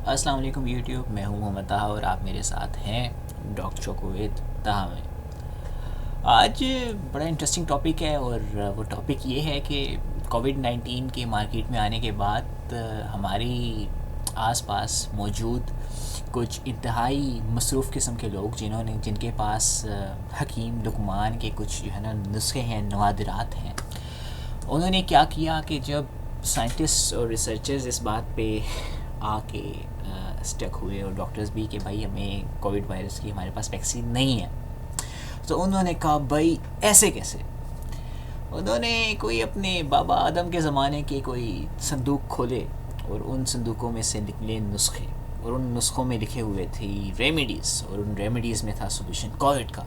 السلام علیکم یوٹیوب، میں ہوں محمد طاہر اور آپ میرے ساتھ ہیں ڈاکٹر چوکوید طاہر میں۔ آج بڑا انٹرسٹنگ ٹاپک ہے، اور وہ ٹاپک یہ ہے کہ کووڈ-19 کے مارکیٹ میں آنے کے بعد ہماری آس پاس موجود کچھ انتہائی مصروف قسم کے لوگ جن کے پاس حکیم لقمان کے کچھ جو ہے نا نسخے ہیں، نوادرات ہیں، انہوں نے کیا کیا کہ جب سائنٹسٹ اور ریسرچرز اس بات پہ آ کے اسٹک ہوئے، اور ڈاکٹرز بھی، کہ بھائی ہمیں کووڈ وائرس کی ہمارے پاس ویکسین نہیں ہے، تو انہوں نے کہا بھائی ایسے کیسے؟ انہوں نے کوئی اپنے بابا آدم کے زمانے کے کوئی صندوق کھولے، اور ان صندوقوں میں سے نکلے نسخے، اور ان نسخوں میں لکھے ہوئے تھی ریمیڈیز، اور ان ریمیڈیز میں تھا سولوشن کووڈ کا۔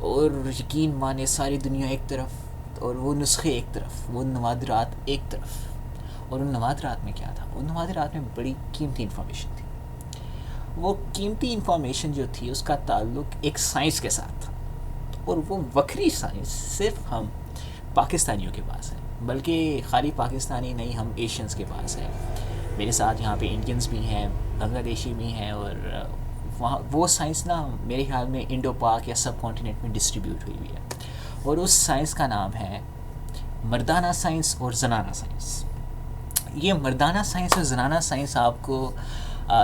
اور یقین مانے ساری دنیا ایک طرف اور وہ نسخے ایک طرف، وہ نوادرات ایک طرف۔ اور ان نوادرات میں کیا تھا؟ ان نوادرات میں بڑی قیمتی انفارمیشن تھی۔ وہ قیمتی انفارمیشن جو تھی اس کا تعلق ایک سائنس کے ساتھ تھا، اور وہ وکری سائنس صرف ہم پاکستانیوں کے پاس ہے، بلکہ خالی پاکستانی نہیں، ہم ایشینز کے پاس ہے۔ میرے ساتھ یہاں پہ انڈینز بھی ہیں، بنگلہ دیشی بھی ہیں، اور وہاں وہ سائنس نا میرے خیال میں انڈو پاک یا سب کانٹیننٹ میں ڈسٹریبیوٹ ہوئی ہوئی ہے، اور اس سائنس کا نام ہے مردانہ سائنس اور زنانہ سائنس۔ یہ مردانہ سائنس اور زنانہ سائنس آپ کو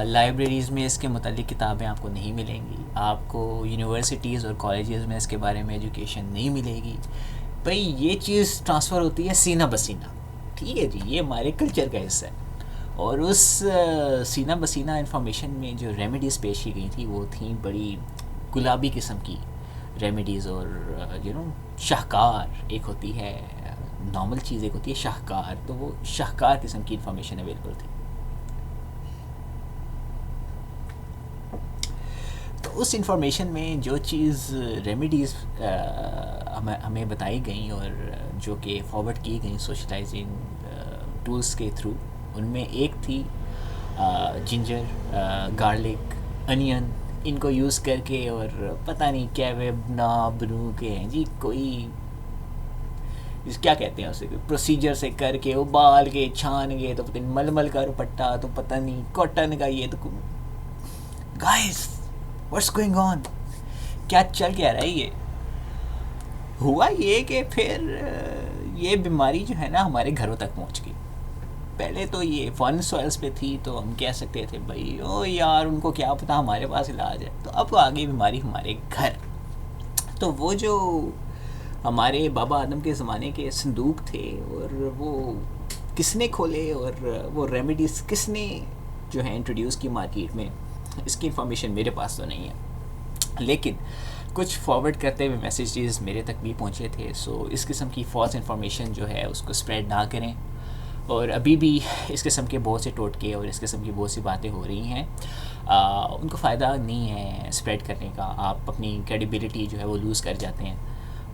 لائبریریز میں اس کے متعلق کتابیں آپ کو نہیں ملیں گی، آپ کو یونیورسٹیز اور کالجز میں اس کے بارے میں ایجوکیشن نہیں ملے گی۔ بھئی یہ چیز ٹرانسفر ہوتی ہے سینہ بسینہ، ٹھیک ہے جی، یہ ہمارے کلچر کا حصہ ہے۔ اور اس سینہ بسینہ انفارمیشن میں جو ریمیڈیز پیش کی گئی تھی وہ تھیں بڑی گلابی قسم کی ریمیڈیز، اور شاہکار ایک ہوتی ہے، نارمل چیز ایک ہوتی ہے شاہکار، تو وہ شاہکار قسم کی انفارمیشن اویلیبل تھی۔ تو اس انفارمیشن میں جو چیز ریمیڈیز ہمیں بتائی گئیں اور جو کہ فارورڈ کی گئیں سوشلائزنگ ٹولز کے تھرو، ان میں ایک تھی جنجر، گارلک، انین، ان کو یوز کر کے، اور پتہ نہیں کیا نا بنو کے ہیں جی، کوئی کیا کہتے ہیں اسے، پروسیجر سے کر کے ابال کے چھان کے، تو پتہ نہیں ململ کا دوپٹہ، تو پتہ نہیں کاٹن کا، یہ تو گائز واٹس گوئنگ آن، کیا چل کیا رہا ہے؟ یہ ہوا یہ کہ پھر یہ بیماری جو ہے نا ہمارے گھروں تک پہنچ گئی۔ پہلے تو یہ فارن سوائلز پہ تھی، تو ہم کہہ سکتے تھے بھائی او یار ان کو کیا پتہ، ہمارے پاس علاج ہے۔ تو اب آگے بیماری ہمارے گھر، تو وہ جو ہمارے بابا آدم کے زمانے کے صندوق تھے، اور وہ کس نے کھولے، اور وہ ریمیڈیز کس نے جو ہے انٹروڈیوس کی مارکیٹ میں، اس کی انفارمیشن میرے پاس تو نہیں ہے، لیکن کچھ فارورڈ کرتے ہوئے میسیجز میرے تک بھی پہنچے تھے۔ سو اس قسم کی فالس انفارمیشن جو ہے اس کو اسپریڈ نہ کریں، اور ابھی بھی اس قسم کے بہت سے ٹوٹکے اور اس قسم کی بہت سی باتیں ہو رہی ہیں، ان کو فائدہ نہیں ہے اسپریڈ کرنے کا، آپ اپنی کریڈیبلٹی جو ہے وہ لوز کر جاتے ہیں۔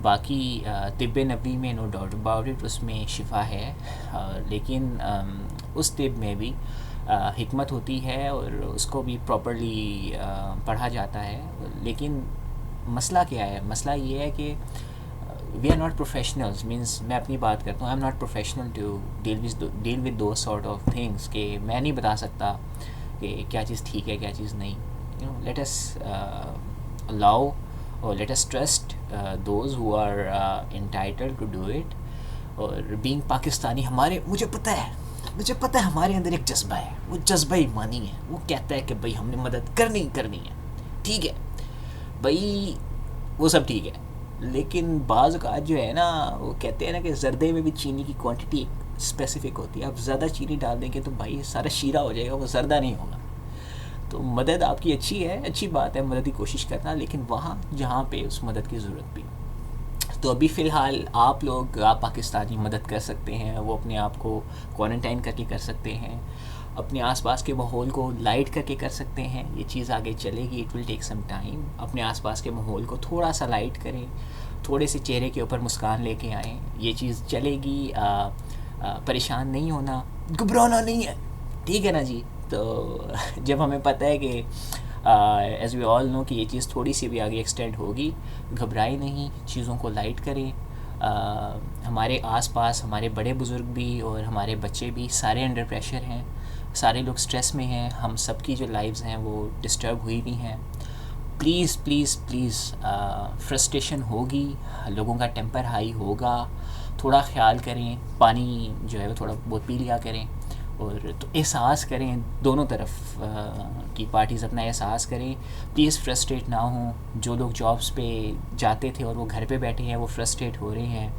باقی طب نبوی میں نو ڈاؤٹ اباؤٹ اٹ، اس میں شفا ہے، لیکن اس طب میں بھی حکمت ہوتی ہے، اور اس کو بھی پراپرلی پڑھا جاتا ہے۔ لیکن مسئلہ کیا ہے؟ مسئلہ یہ ہے کہ we are not professionals, means میں اپنی بات کرتا ہوں، I am not professional to deal with those sort of things, کہ میں نہیں بتا سکتا کہ کیا چیز ٹھیک ہے کیا چیز نہیں۔ لیٹ اس الاؤ اور let us trust those who are entitled to do it. اور بینگ پاکستانی مجھے پتہ ہے ہمارے اندر ایک جذبہ ہے، وہ جذبہ ایمانی ہے، وہ کہتا ہے کہ بھائی ہم نے مدد کرنی ہے، ٹھیک ہے بھائی، وہ سب ٹھیک ہے، لیکن بعض اوقات جو ہے نا وہ کہتے ہیں نا کہ زردے میں بھی چینی کی کوانٹٹی ایک اسپیسیفک ہوتی ہے، آپ زیادہ چینی ڈال دیں گے تو بھائی سارا شیرہ ہو جائے گا، وہ زردہ نہیں ہوگا۔ تو مدد آپ کی اچھی ہے، اچھی بات ہے مدد کی کوشش کرنا، لیکن وہاں جہاں پہ اس مدد کی ضرورت بھی۔ تو ابھی فی الحال آپ پاکستانی مدد کر سکتے ہیں، وہ اپنے آپ کو کوارنٹائن کر کے کر سکتے ہیں، اپنے آس پاس کے ماحول کو لائٹ کر کے کر سکتے ہیں۔ یہ چیز آگے چلے گی، it will take some time. اپنے آس پاس کے ماحول کو تھوڑا سا لائٹ کریں، تھوڑے سے چہرے کے اوپر مسکان لے کے آئیں، یہ چیز چلے گی۔ پریشان نہیں ہونا، گھبرانا نہیں ہے، ٹھیک ہے نا جی۔ تو جب ہمیں پتہ ہے کہ ایز وی آل نو کہ یہ چیز تھوڑی سی بھی آگے ایکسٹینڈ ہوگی، گھبرائے نہیں، چیزوں کو لائٹ کریں۔ ہمارے آس پاس ہمارے بڑے بزرگ بھی اور ہمارے بچے بھی سارے انڈر پریشر ہیں، سارے لوگ سٹریس میں ہیں، ہم سب کی جو لائفز ہیں وہ ڈسٹرب ہوئی ہوئی ہیں. پلیز پلیز پلیز فرسٹریشن ہوگی، لوگوں کا ٹیمپر ہائی ہوگا، تھوڑا خیال کریں، پانی جو ہے وہ تھوڑا بہت پی لیا کریں، اور تو احساس کریں، دونوں طرف کی پارٹیز اپنا احساس کریں. پلیز فرسٹریٹ نہ ہوں. جو لوگ جابس پہ جاتے تھے اور وہ گھر پہ بیٹھے ہیں وہ فرسٹریٹ ہو رہے ہیں.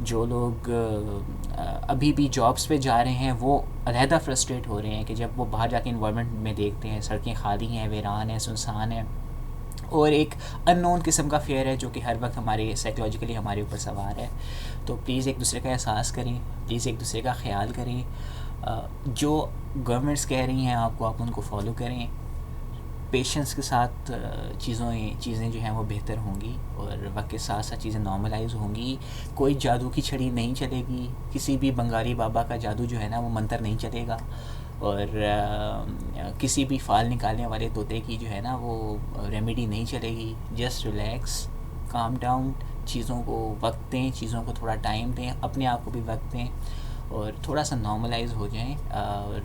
جو لوگ ابھی بھی جابس پہ جا رہے ہیں وہ علیحدہ فرسٹریٹ ہو رہے ہیں کہ جب وہ باہر جا کے انوائرمنٹ میں دیکھتے ہیں سڑکیں خالی ہیں، ویران ہیں، سنسان ہیں، اور ایک ان نون قسم کا فیئر ہے جو کہ ہر وقت ہمارے سائیکلوجیکلی ہمارے اوپر سوار ہے. تو پلیز ایک دوسرے کا احساس کریں، پلیز ایک دوسرے کا خیال کریں. جو گورنمنٹس کہہ رہی ہیں آپ کو، آپ ان کو فالو کریں. پیشنس کے ساتھ چیزیں جو ہیں وہ بہتر ہوں گی، اور وقت کے ساتھ ساتھ چیزیں نارملائز ہوں گی. کوئی جادو کی چھڑی نہیں چلے گی، کسی بھی بنگالی بابا کا جادو جو ہے نا وہ منتر نہیں چلے گا، اور کسی بھی فال نکالنے والے طوطے کی جو ہے نا وہ ریمیڈی نہیں چلے گی. جسٹ ریلیکس، کام ڈاؤن، چیزوں کو وقت دیں، چیزوں کو تھوڑا ٹائم دیں، اپنے آپ کو بھی وقت دیں، اور تھوڑا سا نارملائز ہو جائیں، اور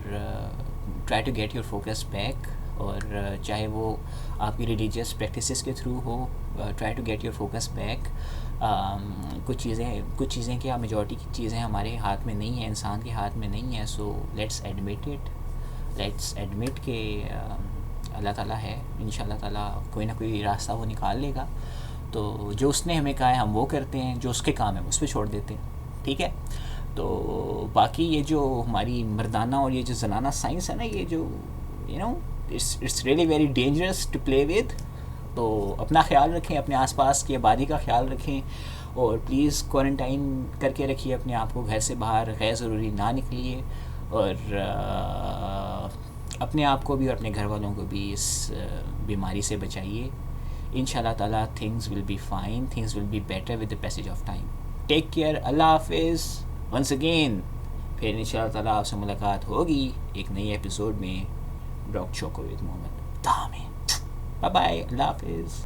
try to get your focus back. اور چاہے وہ آپ کی ریلیجیس پریکٹسز کے تھرو ہو، try to get your focus back. کچھ چیزیں کیا میجورٹی کی چیزیں ہمارے ہاتھ میں نہیں ہیں، انسان کے ہاتھ میں نہیں ہیں. سو لیٹس ایڈمٹ کہ اللہ تعالیٰ ہے، انشاءاللہ تعالیٰ کوئی نہ کوئی راستہ وہ نکال لے گا. تو جو اس نے ہمیں کہا ہے ہم وہ کرتے ہیں، جو اس کے کام ہے اس پہ چھوڑ دیتے ہیں. ٹھیک ہے. تو باقی یہ جو ہماری مردانہ اور یہ جو زنانہ سائنس ہے نا، یہ جو it's really very dangerous to play with. تو اپنا خیال رکھیں، اپنے آس پاس کی آبادی کا خیال رکھیں، اور پلیز کوارنٹائن کر کے رکھیے اپنے آپ کو، گھر سے باہر غیر ضروری نہ نکلیے، اور اپنے آپ کو بھی اور اپنے گھر والوں کو بھی اس بیماری سے بچائیے. ان شاء اللہ تعالیٰ things will be fine, things will be better with the passage of time. Take care, اللہ حافظ ونس اگین. پھر ان شاء اللہ تعالیٰ آپ سے ملاقات ہوگی ایک نئی ایپیسوڈ میں ڈاکٹر شوکو ود محمد. بائے بائے، اللہ حافظ.